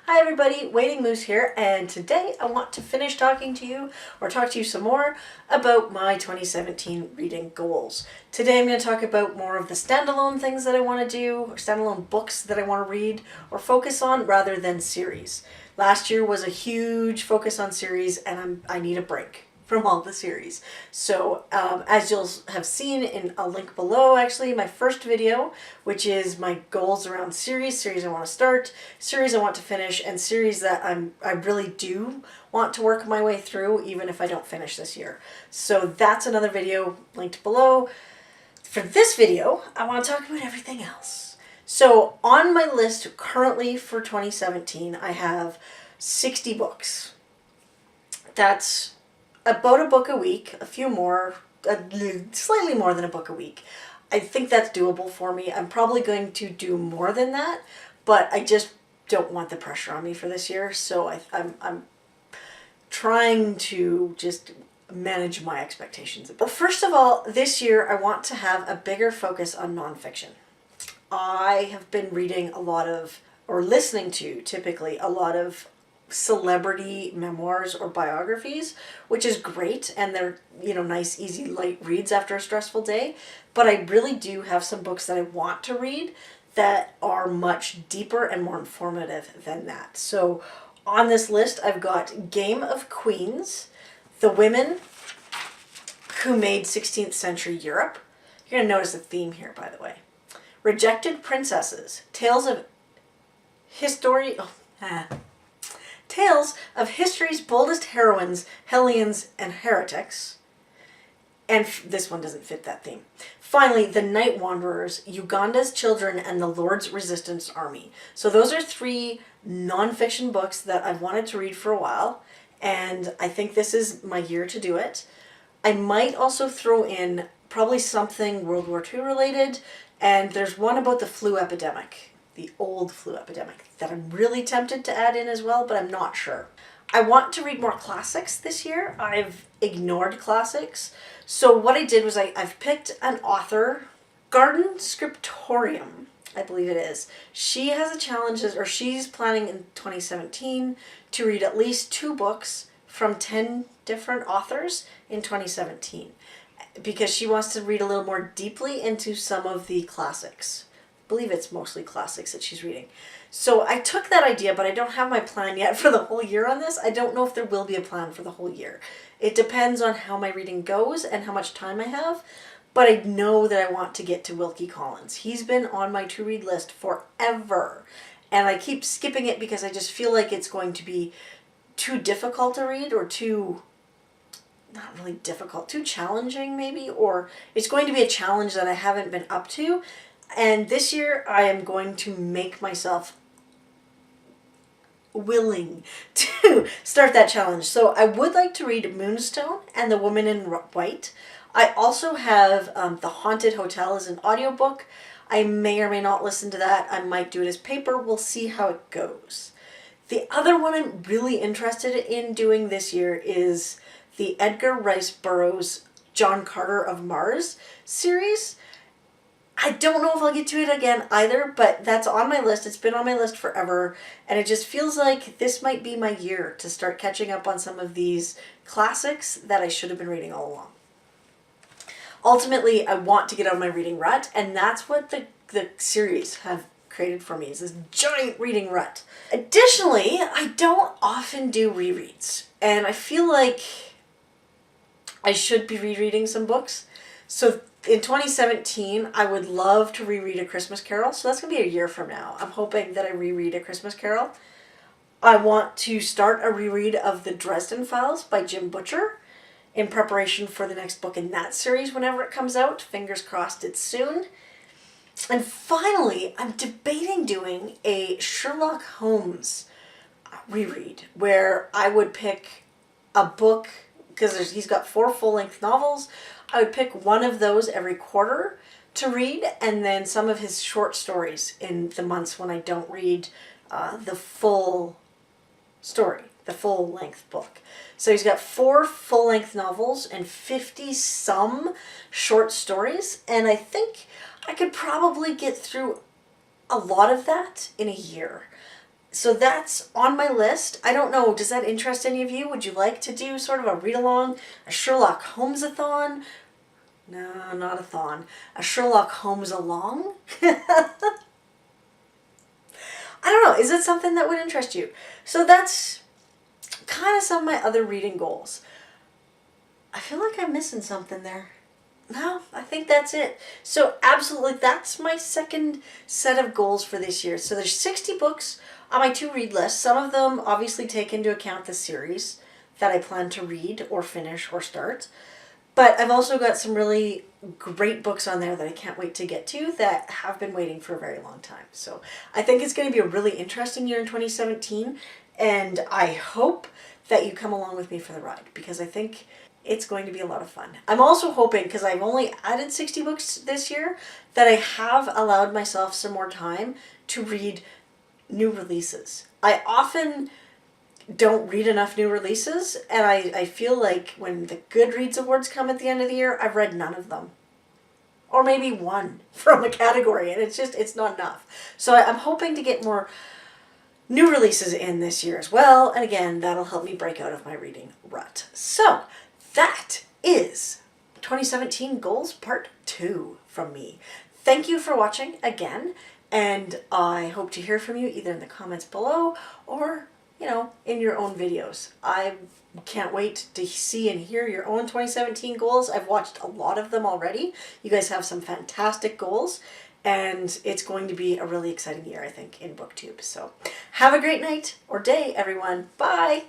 Hi everybody, Waiting Moose here, and today I want to finish talking to you, or talk to you some more, about my 2017 reading goals. Today I'm going to talk about more of the standalone things that I want to do, or standalone books that I want to read, or focus on, rather than series. Last year was a huge focus on series, and I need a break from all the series. So as you'll have seen in a link below, actually, my first video, which is my goals around series I want to start, series I want to finish, and series that I really do want to work my way through, even if I don't finish this year. So that's another video linked below. For this video, I want to talk about everything else. So on my list currently for 2017, I have 60 books. That's about a book a week, a few more, slightly more than a book a week. I think that's doable for me. I'm probably going to do more than that, but I just don't want the pressure on me for this year. So I'm trying to just manage my expectations. But first of all, this year I want to have a bigger focus on nonfiction. I have been reading a lot of, or listening to typically, a lot of celebrity memoirs or biographies, which is great, and they're, you know, nice, easy, light reads after a stressful day. But I really do have some books that I want to read that are much deeper and more informative than that. So on this list, I've got Game of Queens, The Women Who Made 16th Century Europe. You're going to notice a theme here, by the way. Rejected Princesses, Tales of History's Boldest Heroines, Hellions, and Heretics. And this one doesn't fit that theme. Finally, The Night Wanderers, Uganda's Children, and the Lord's Resistance Army. So those are three nonfiction books that I've wanted to read for a while, and I think this is my year to do it. I might also throw in probably something World War II related, and there's one about the flu epidemic. The old flu epidemic that I'm really tempted to add in as well, but I'm not sure. I want to read more classics this year. I've ignored classics. So what I did was I've picked an author, Garden Scriptorium, I believe it is. She has a challenge, or she's planning in 2017 to read at least 2 books from 10 different authors in 2017, because she wants to read a little more deeply into some of the classics. I believe it's mostly classics that she's reading. So I took that idea, but I don't have my plan yet for the whole year on this. I don't know if there will be a plan for the whole year. It depends on how my reading goes and how much time I have, but I know that I want to get to Wilkie Collins. He's been on my to-read list forever, and I keep skipping it because I just feel like it's going to be too difficult to read, or too, not really difficult, too challenging maybe, or it's going to be a challenge that I haven't been up to. And this year I am going to make myself willing to start that challenge. So I would like to read Moonstone and The Woman in White. I also have The Haunted Hotel as an audiobook. I may or may not listen to that. I might do it as paper. We'll see how it goes. The other one I'm really interested in doing this year is the Edgar Rice Burroughs John Carter of Mars series. I don't know if I'll get to it again either, but that's on my list. It's been on my list forever, and it just feels like this might be my year to start catching up on some of these classics that I should have been reading all along. Ultimately, I want to get out of my reading rut, and that's what the series have created for me, is this giant reading rut. Additionally, I don't often do rereads, and I feel like I should be rereading some books. So in 2017, I would love to reread A Christmas Carol. So that's going to be a year from now. I'm hoping that I reread A Christmas Carol. I want to start a reread of The Dresden Files by Jim Butcher in preparation for the next book in that series whenever it comes out. Fingers crossed it's soon. And finally, I'm debating doing a Sherlock Holmes reread, where I would pick a book, because he's got 4 full-length novels. I would pick one of those every quarter to read, and then some of his short stories in the months when I don't read the full story, the full-length book. So he's got 4 full-length novels and 50-some short stories, and I think I could probably get through a lot of that in a year. So that's on my list. I don't know, does that interest any of you? Would you like to do sort of a read-along, a Sherlock Holmes-a-thon? No, not a thon. A Sherlock Holmes-along? I don't know. Is it something that would interest you? So that's kind of some of my other reading goals. I feel like I'm missing something there. No, I think that's it. So absolutely, that's my second set of goals for this year. So there's 60 books on my to-read list. Some of them obviously take into account the series that I plan to read or finish or start. But I've also got some really great books on there that I can't wait to get to that have been waiting for a very long time. So I think it's going to be a really interesting year in 2017. And I hope that you come along with me for the ride, because I think it's going to be a lot of fun. I'm also hoping, because I've only added 60 books this year, that I have allowed myself some more time to read new releases. I often don't read enough new releases, and I feel like when the Goodreads Awards come at the end of the year, I've read none of them. Or maybe one from a category, and it's not enough. So I'm hoping to get more new releases in this year as well, and again, that'll help me break out of my reading rut. So that is 2017 Goals Part 2 from me. Thank you for watching again, and I hope to hear from you either in the comments below or, in your own videos. I can't wait to see and hear your own 2017 goals. I've watched a lot of them already. You guys have some fantastic goals, and it's going to be a really exciting year, I think, in BookTube. So have a great night or day, everyone. Bye!